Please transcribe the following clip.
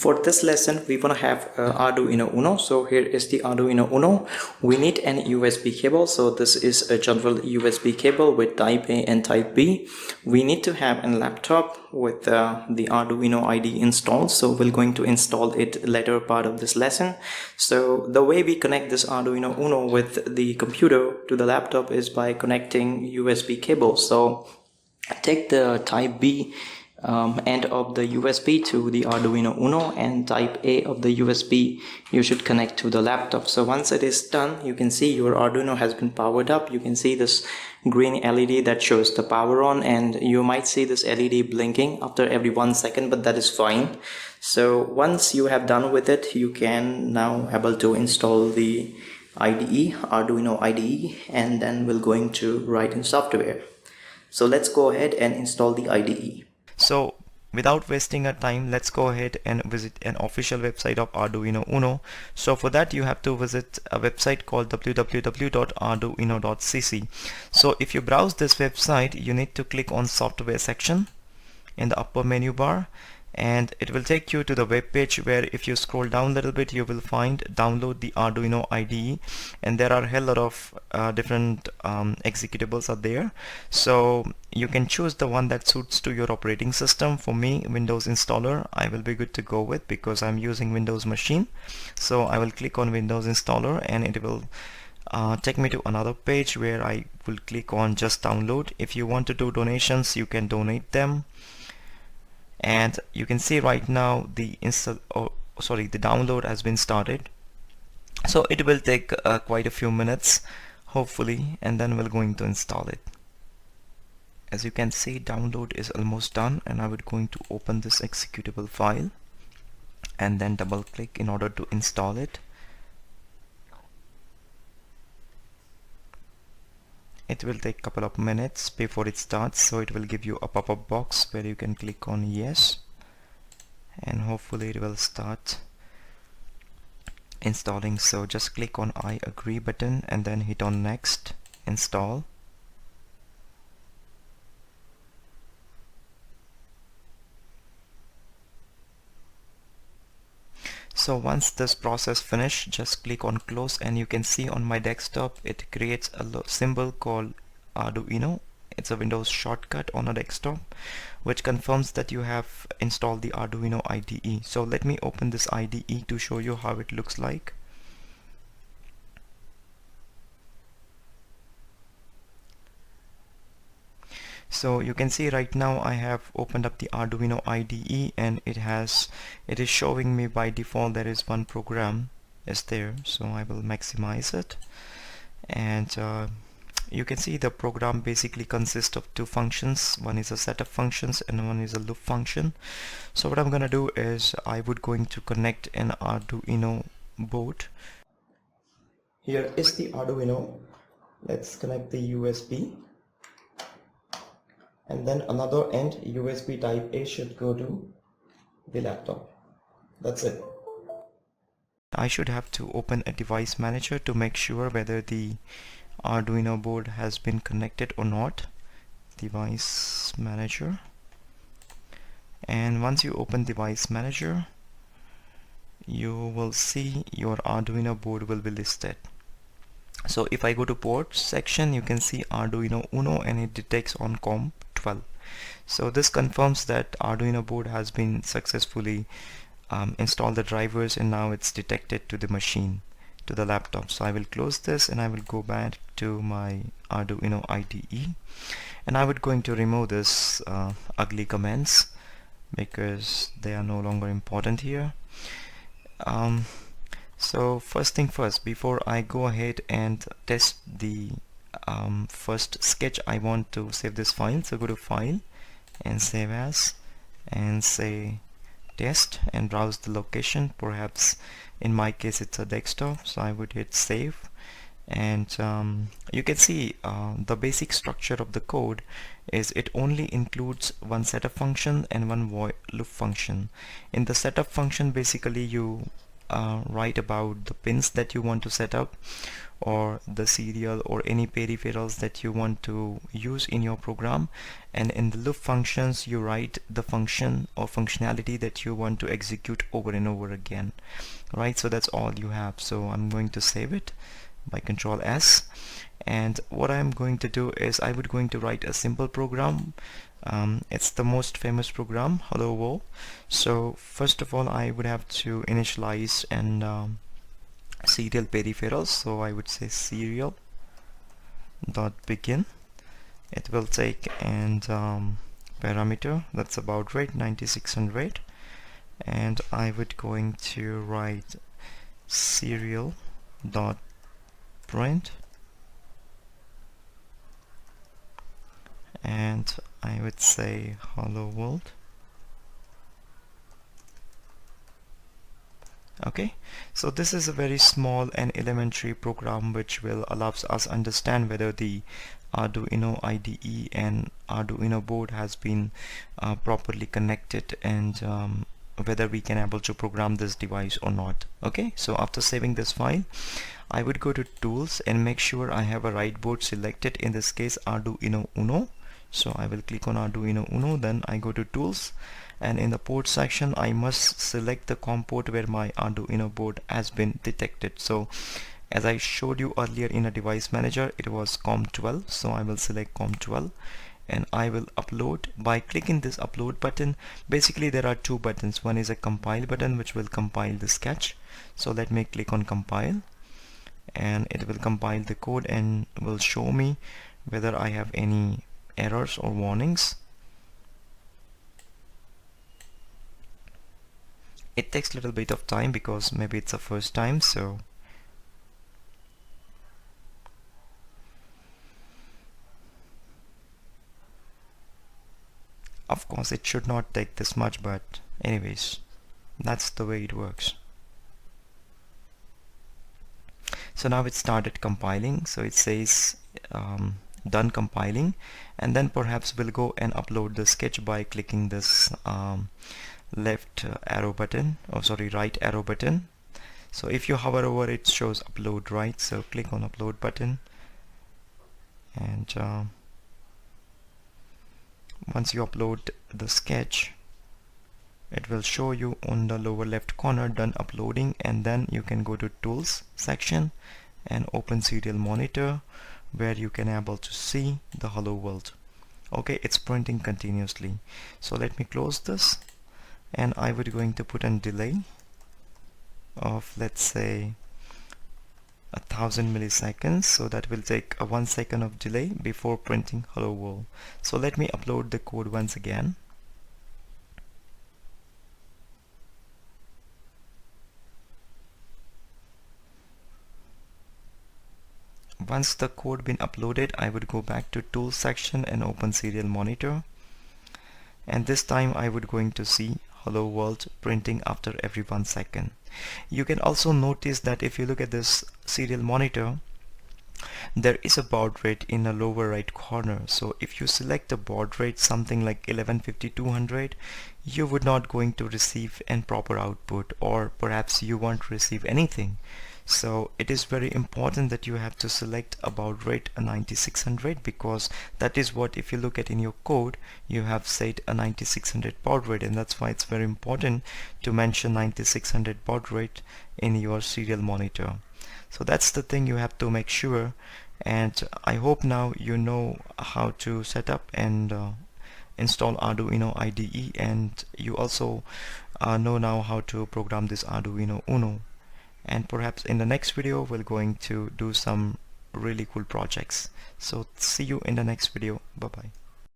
For this lesson, we want to have Arduino Uno. So here is the Arduino Uno. We need an USB cable. So this is a general USB cable with type A and type B. We need to have a laptop with the Arduino IDE installed. So we're going to install it later part of this lesson. So the way we connect this Arduino Uno with the computer to the laptop is by connecting USB cables. So take the type B end of the USB to the Arduino Uno, and type A of the USB you should connect to the laptop. So once it is done, you can see your Arduino has been powered up. You can see this green LED that shows the power on, and you might see this LED blinking after every 1 second, but that is fine. So once you have done with it, you can now able to install the IDE, Arduino IDE, and then we're going to write in software. So let's go ahead and install the IDE. So without wasting our time, let's go ahead and visit an official website of Arduino Uno. So for that you have to visit a website called www.arduino.cc. So if you browse this website, you need to click on software section in the upper menu bar, and it will take you to the web page where if you scroll down a little bit you will find download the Arduino IDE, and there are a hell lot of different executables are there. So you can choose the one that suits to your operating system. For me, Windows installer I will be good to go with because I'm using Windows machine. So I will click on Windows installer, and it will take me to another page where I will click on just download. If you want to do donations, you can donate them. And you can see right now the download has been started. So it will take quite a few minutes hopefully, and then we're going to install it. As you can see, download is almost done, and I would going to open this executable file and then double click in order to install it. It will take a couple of minutes before it starts, so it will give you a pop-up box where you can click on yes, and hopefully it will start installing. So just click on I agree button and then hit on next, install. So once this process finished, just click on close, and you can see on my desktop it creates a symbol called Arduino. It's a Windows shortcut on a desktop which confirms that you have installed the Arduino IDE. So let me open this IDE to show you how it looks like. So you can see right now I have opened up the Arduino IDE, and it is showing me by default there is one program is there. So I will maximize it, and you can see the program basically consists of two functions. One is a setup functions and one is a loop function. So what I'm gonna do is I would going to connect an Arduino board. Here is the Arduino. Let's connect the USB. And then another end USB type A should go to the laptop. That's it. I should have to open a device manager to make sure whether the Arduino board has been connected or not. Device manager, and once you open device manager, you will see your Arduino board will be listed. So if I go to ports section, you can see Arduino Uno, and it detects on COM 12. So this confirms that Arduino board has been successfully installed the drivers, and now it's detected to the machine, to the laptop. So I will close this, and I will go back to my Arduino IDE, and I would going to remove this ugly comments because they are no longer important here. So first thing first, before I go ahead and test the first sketch, I want to save this file. So go to file and save as, and say test, and browse the location. Perhaps in my case it's a desktop, so I would hit save. And you can see the basic structure of the code is it only includes one setup function and one loop function. In the setup function, basically you write about the pins that you want to set up, or the serial or any peripherals that you want to use in your program, and in the loop functions you write the function or functionality that you want to execute over and over again, right? So that's all you have. So I'm going to save it by Control S, and what I'm going to do is I would going to write a simple program. It's the most famous program, Hello World. So first of all I would have to initialize and serial peripherals. So I would say serial dot begin. It will take and parameter, that's about rate 9600, and I would going to write serial dot print, and I would say hello world. Okay, so this is a very small and elementary program which will allows us understand whether the Arduino IDE and Arduino board has been properly connected, and whether we can able to program this device or not. Okay, so after saving this file I would go to tools and make sure I have a right board selected, in this case Arduino Uno. So I will click on Arduino Uno, then I go to tools, and in the port section I must select the COM port where my Arduino board has been detected. So as I showed you earlier in a device manager, it was COM12, so I will select COM12 and I will upload by clicking this upload button. Basically there are two buttons. One is a compile button which will compile the sketch. So let me click on compile, and it will compile the code and will show me whether I have any errors or warnings. It takes a little bit of time because maybe it's the first time, so of course it should not take this much, but anyways, that's the way it works. So now it started compiling, so it says done compiling, and then perhaps we'll go and upload the sketch by clicking this left arrow button, oh sorry, right arrow button. So if you hover over it, shows upload, right? So click on upload button, and once you upload the sketch, it will show you on the lower left corner done uploading, and then you can go to tools section and open serial monitor where you can able to see the hello world. Okay, it's printing continuously. So let me close this, and I would going to put a delay of, let's say, 1000 milliseconds, so that will take a 1 second of delay before printing hello world. So let me upload the code once again. Once the code been uploaded, I would go back to tools section and open serial monitor, and this time I would going to see hello world printing after every 1 second. You can also notice that if you look at this serial monitor, there is a baud rate in the lower right corner. So if you select a baud rate something like 1150-200, you would not going to receive an proper output, or perhaps you won't receive anything. So it is very important that you have to select a baud rate a 9600, because that is what, if you look at in your code, you have set a 9600 baud rate, and that's why it's very important to mention 9600 baud rate in your serial monitor. So that's the thing you have to make sure, and I hope now you know how to set up and install Arduino IDE, and you also know now how to program this Arduino Uno. And perhaps in the next video we're going to do some really cool projects. So see you in the next video. Bye bye.